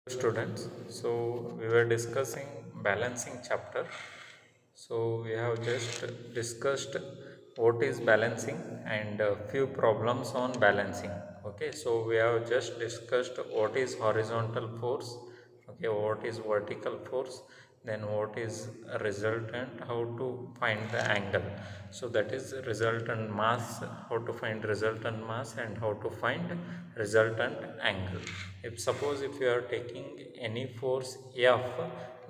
Students, so we were discussing balancing chapter. So we have just discussed what is balancing and a few problems on balancing. Okay, so we have just discussed what is horizontal force, okay, what is vertical force, then what is a resultant, how to find the angle. So that is resultant mass, how to find resultant mass and how to find resultant angle. If suppose if you are taking any force F,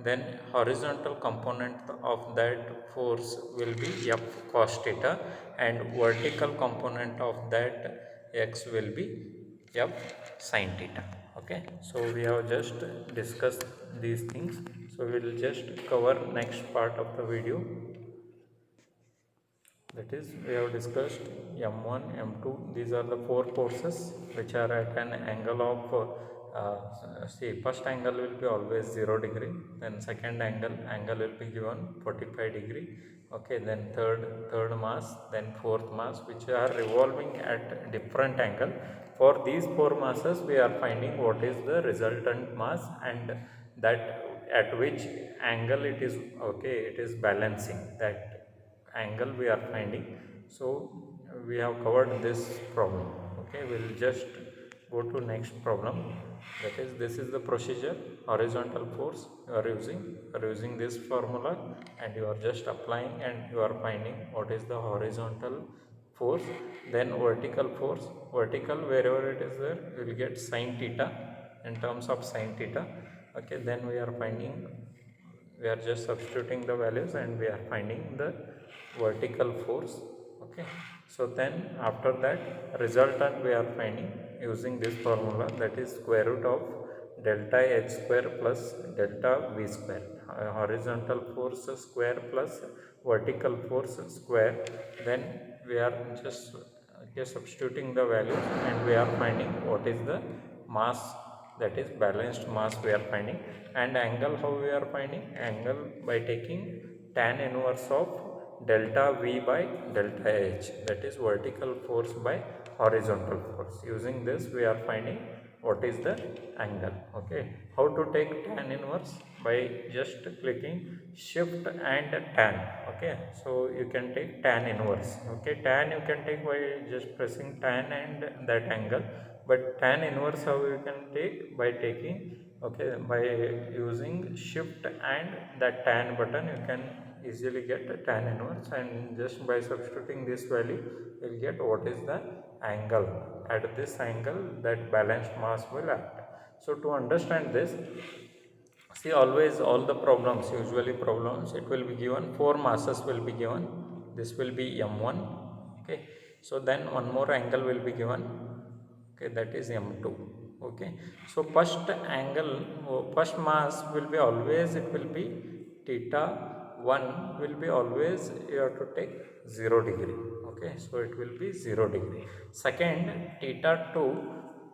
then horizontal component of that force will be F cos theta and vertical component of that X will be F sin theta. Okay, so we have just discussed these things. So we will just cover next part of the video. That is, we have discussed M1, M2. These are the four forces which are at an angle of see, first angle will be always 0 degree, then second angle will be given 45 degree. Okay, then third mass, then fourth mass, which are revolving at different angle. For these four masses we are finding what is the resultant mass and that at which angle it is, okay, it is balancing that angle we are finding. So we have covered this problem. Okay, we'll just go to next problem. That is, this is the procedure. Horizontal force you are using this formula and you are just applying and you are finding what is the horizontal force. Then vertical force, vertical wherever it is there you will get sin theta in terms of sin theta. Okay, then we are finding, we are just substituting the values and we are finding the vertical force. Okay, so then after that resultant we are finding using this formula, that is square root of delta h square plus delta v square. Horizontal force square plus vertical force square. Then we are just substituting the values and we are finding what is the mass, that is balanced mass we are finding. And angle, how we are finding angle? By taking tan inverse of delta v by delta h, that is vertical force by horizontal force. Using this we are finding what is the angle. Okay, how to take tan inverse? By just clicking shift and tan. Okay, so you can take tan inverse. Okay, tan you can take by just pressing tan and that angle, but tan inverse how you can take? By taking, okay, by using shift and that tan button you can easily get tan inverse, and just by substituting this value you will get what is the angle. At this angle that balanced mass will act. So to understand this, see, always all the problems, usually problems, it will be given four masses will be given. This will be m1. Okay, so then one more angle will be given. Okay, that is m2. Okay, so first angle, first mass will be always, it will be theta 1 will be always, you have to take 0 degree. Okay, so it will be 0 degree. Second, theta 2,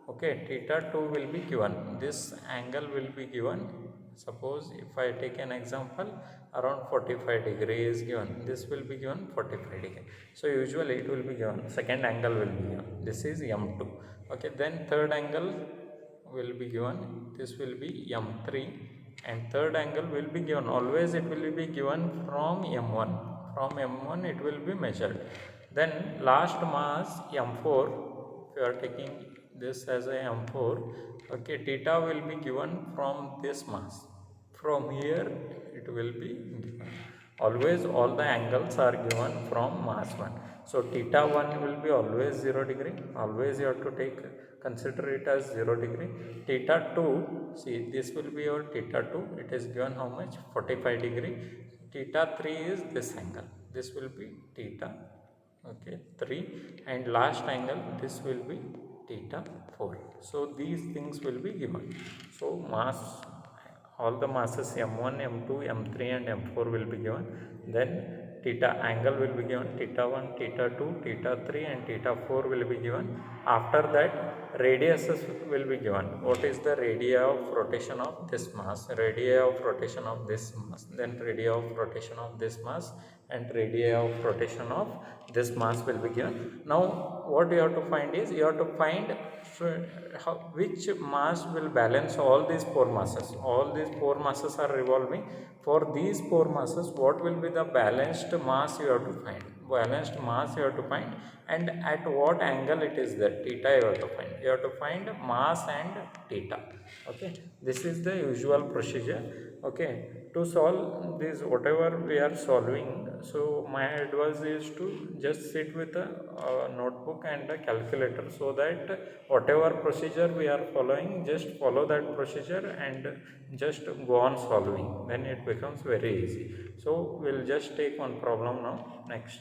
okay, theta 2 will be given, this angle will be given. Suppose if I take an example, around 45 degree is given, this will be given 45 degree. So usually it will be given, second angle will be given, this is m2. Okay, then third angle will be given, this will be m3, and third angle will be given, always it will be given from m1. From m1 it will be measured. Then last mass m4, if you are taking this as a m4, okay, theta will be given from this mass. From here it will be given, always all the angles are given from mass 1. So theta 1 will be always 0 degree, always you have to take, consider it as 0 degree. Theta 2, see, this will be your theta 2, it is given how much? 45 degree. Theta 3 is this angle, this will be theta, okay, 3, and last angle this will be theta 4. So these things will be given. So mass, all the masses m1, m2, m3 and m4 will be given. Then theta angle will be given, theta 1, theta 2, theta 3 and theta 4 will be given. After that radiuses will be given, what is the radii of rotation of this mass, radii of rotation of this mass, then radii of rotation of this mass, and radii of rotation of this mass will be given. Now what you have to find is, you have to find which mass will balance all these four masses. All these four masses are revolving. For these four masses, what will be the balanced mass you have to find? Balanced mass you have to find, and at what angle it is there, theta you have to find. You have to find mass and theta. Okay, this is the usual procedure. Okay, to solve this whatever we are solving, so my advice is to just sit with a notebook and a calculator, so that whatever procedure we are following, just follow that procedure and just go on solving, then it becomes very easy. So we'll just take one problem now. Next,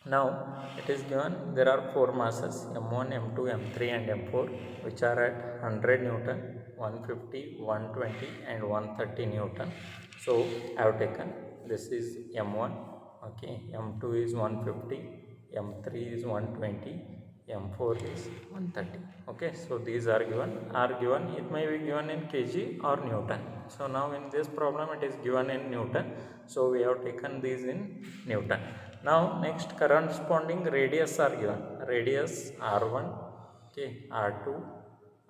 now it is given there are four masses m1, m2, m3 and m4, which are at 100 Newton, 150, 120 and 130 Newton. So I have taken this is m1, okay, m2 is 150, m3 is 120, m4 is 130. Okay, so these are given. It may be given in kg or Newton. So now in this problem it is given in Newton, so we have taken these in Newton. Now next, corresponding radius are given. Radius r1, okay, r2,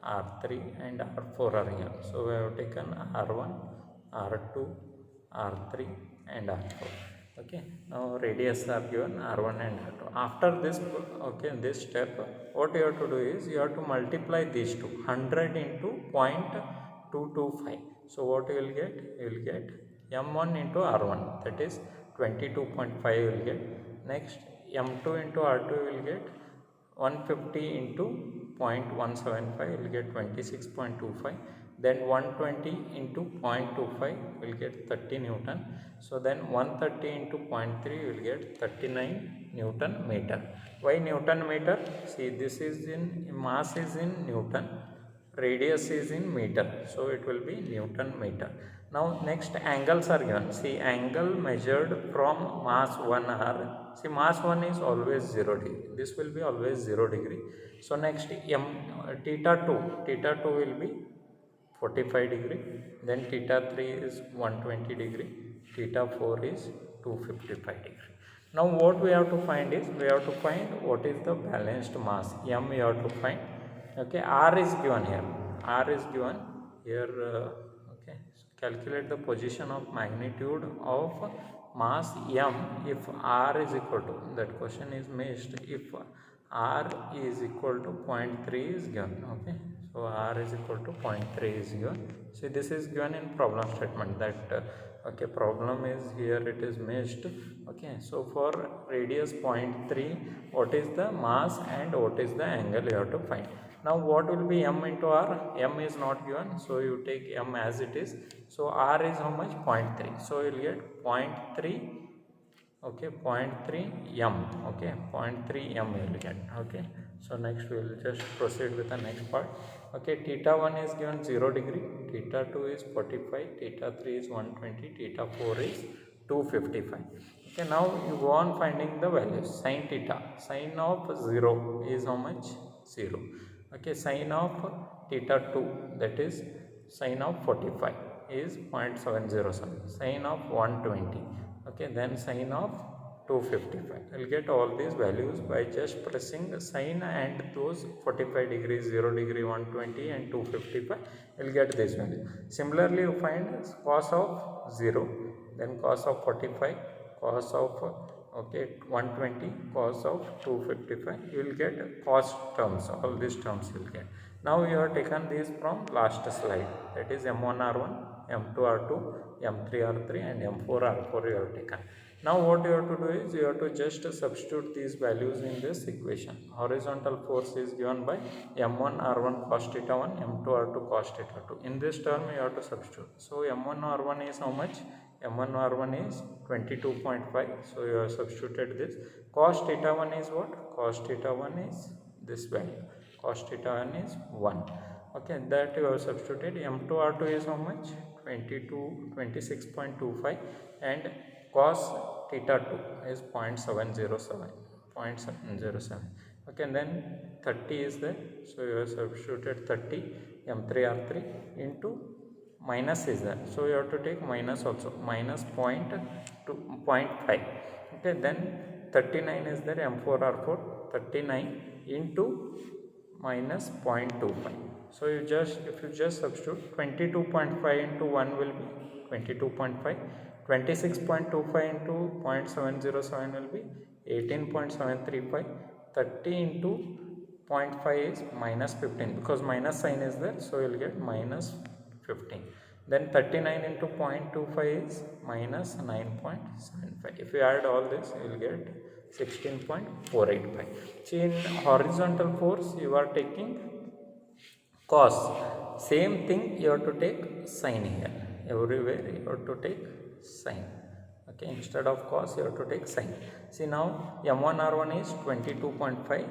r3 and r4 are given. So we have taken r1, r2, r3 and r4. Okay, now radius are given r1 and r2. After this, okay, this step, what you have to do is, you have to multiply these two, 100 into 0.225. So what you will get? You will get m1 into r1, that is 22.5 you will get. Next, m2 into r2 you will get 150 into 0.175 will get 26.25. Then 120 into 0.25 will get 30 Newton. So then 130 into 0.3 will get 39 Newton meter. Why Newton meter? See, this is in mass is in Newton, radius is in meter, so it will be Newton meter. Now next, angles are given. See, angle measured from mass 1 are, see, mass 1 is always 0 degree, this will be always 0 degree. So next, theta 2 will be 45 degree, then theta 3 is 120 degree, theta 4 is 255 degree. Now what we have to find is, we have to find what is the balanced mass, m we have to find. Okay, r is given here, r is given here. Okay, so calculate the position of magnitude of mass m if r is equal to, that question is missed, if r is equal to 0.3 is given. Okay, so r is equal to 0.3 is given. See, this is given in problem statement, that okay, problem is here, it is missed. Okay, so for radius 0.3, what is the mass and what is the angle you have to find. Now what will be m into r? M is not given, so you take m as it is. So r is how much? 0.3, so you will get 0.3. Okay, 0.3 m. Okay, 0.3 m you will get. Okay, so next we will just proceed with the next part. Okay, theta 1 is given 0 degree, theta 2 is 45, theta 3 is 120, theta 4 is 255. Okay, now you go on finding the values. Sin theta, sin of 0 is how much? 0. Okay, sin of theta 2, that is sin of 45 is 0.707, sin of 120. Okay, then sin of 255. We'll get all these values by just pressing the sin and those 45 degrees, 0 degree, 120 and 255. We'll get this value. Similarly, you find cos of 0, then cos of 45, cos of okay 120, cos of 255. You will get cos terms, all these terms you will get. Now you have taken these from last slide, that is m1 r1, m2 r2, m3 r3 and m4 r4 you have taken. Now what you have to do is, you have to just substitute these values in this equation. Horizontal force is given by m1 r1 cos theta 1, m2 r2 cos theta 2. In this term you have to substitute. So m1 r1 is how much? m1 r1 is 22.5, so you have substituted this. Cos theta 1 is what? Cos theta 1 is this value, cos theta 1 is 1. Okay, that you have substituted. m2 r2 is how much? 26.25 and cos theta 2 is 0.707. Okay, and then 30 is there, so you have substituted 30 m3 r3 into minus is there, so you have to take minus also, minus 0.5. Okay, then 39 is there, M4R4 39 into minus 0.25. So you just, if you just substitute 22.5 into 1 will be 22.5, 26.25 into 0.707 will be 18.735, 30 into 0.5 is minus 15, because minus sign is there, so you will get minus 15. Then 39 into 0.25 is minus 9.75. If you add all this, you will get 16.485. See, in horizontal force you are taking cos, same thing you have to take sine here, everywhere you have to take sine. Okay, instead of cos you have to take sine. See, now M1R1 is 22.5,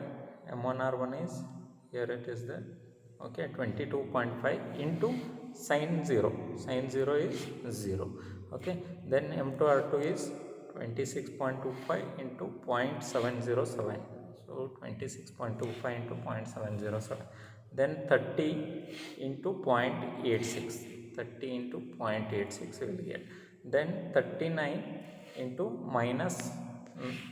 M1R1 is here, it is there. Okay, 22.5 into sine 0, sine 0 is 0. Okay, then M2R2 is 26.25 into 0.707, so 26.25 into 0.707. Then 30 into 0.86, 30 into 0.86 will get. Then 39 into minus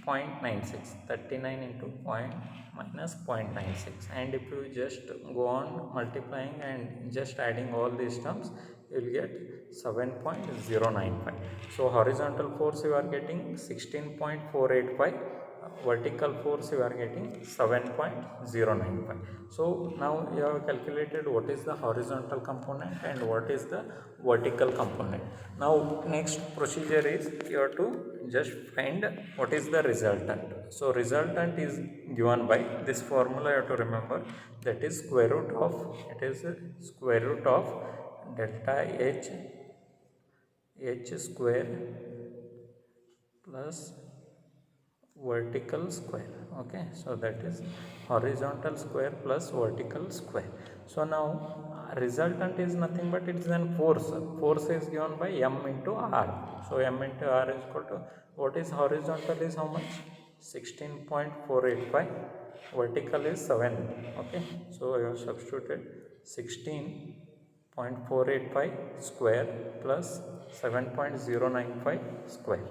0.96, 39 into minus 0.96, and if you just go on multiplying and just adding all these terms, you will get 7.095. So horizontal force you are getting 16.485, vertical force you are getting 7.095. So now you have calculated what is the horizontal component and what is the vertical component. Now next procedure is you have to just find what is the resultant. So resultant is given by this formula, you have to remember, that is square root of, it is square root of delta h square plus vertical square. Okay, so that is horizontal square plus vertical square. So now resultant is nothing but it is an force. Force is given by m into r. So m into r is equal to, what is horizontal is how much, 16.485, vertical is 7. Okay, so I have substituted 16.485 square plus 7.095 square.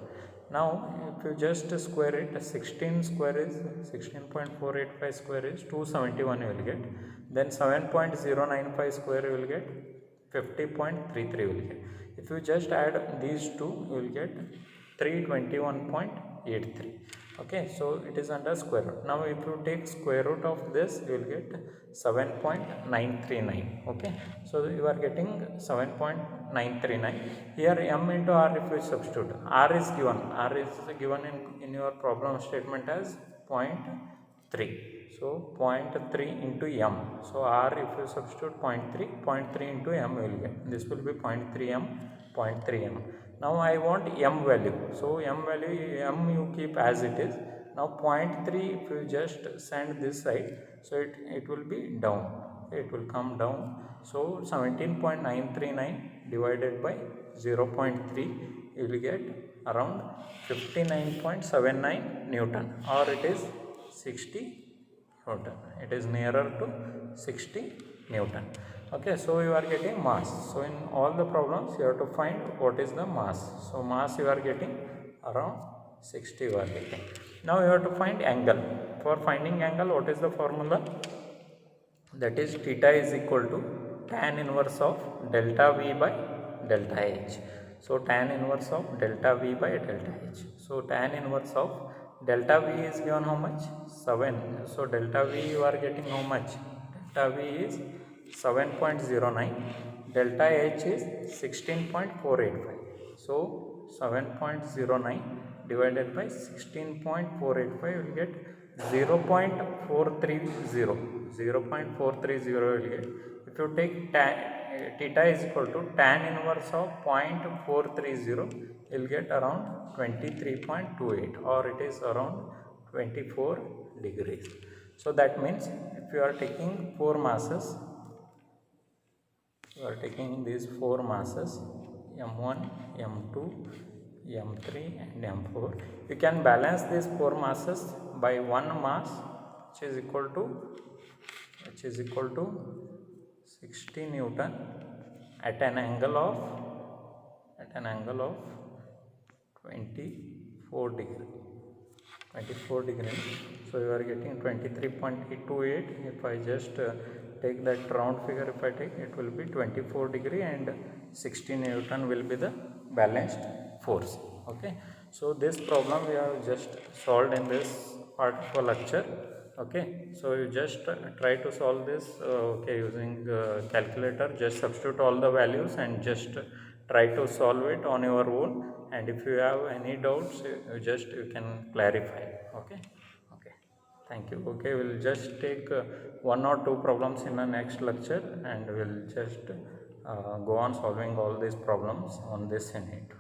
Now if you just square it, 16 square is 16.485 square is 271 you will get. Then 7.095 square you will get 50.33 you will get. If you just add these two, you will get 321.83. Okay, so it is under square root. Now if you take square root of this, you will get 7.939. okay, so you are getting 7.939. here m into r, if you substitute, r is given in your problem statement as 0.3. so 0.3 into m, so r if you substitute 0.3 into m you will get, this will be 0.3 m, 0.3 m. Now I want m value, so m value, m you keep as it is. Now 0.3 if you just send this side, so it will be down, it will come down. So 17.939 divided by 0.3, you will get around 59.79 Newton, or it is 60 Newton. It is nearer to 60 Newton. Okay, so you are getting mass. So in all the problems you have to find what is the mass. So mass you are getting around 60 you are getting. Now you have to find angle. For finding angle, what is the formula? That is theta is equal to tan inverse of delta v by delta h. So tan inverse of delta v by delta h. So tan inverse of delta v is given how much? 7. So delta v you are getting how much? Delta v is 7.09. Delta h is 16.485. So 7.09 divided by 16.485, you will get 0.430. 0.430 you will get. If you take theta is equal to tan inverse of 0.430, you will get around 23.28, or it is around 24 degrees. So that means if you are taking 4 masses, you are taking these 4 masses, m1, m2, m3 and m4, you can balance these 4 masses by 1 mass, which is equal to 60 Newton, at an angle of 24 degree. 24 degree. So you are getting 23.828. If I just take that round figure, if I take, it will be 24 degree and 60 Newton will be the balanced force. Okay, so this problem we have just solved in this part of a lecture. Okay, so you just try to solve this okay, using calculator. Just substitute all the values and just try to solve it on your own, and if you have any doubts, you can clarify. Okay, okay, thank you. Okay, we'll just take one or two problems in the next lecture, and we'll just go on solving all these problems on this unit.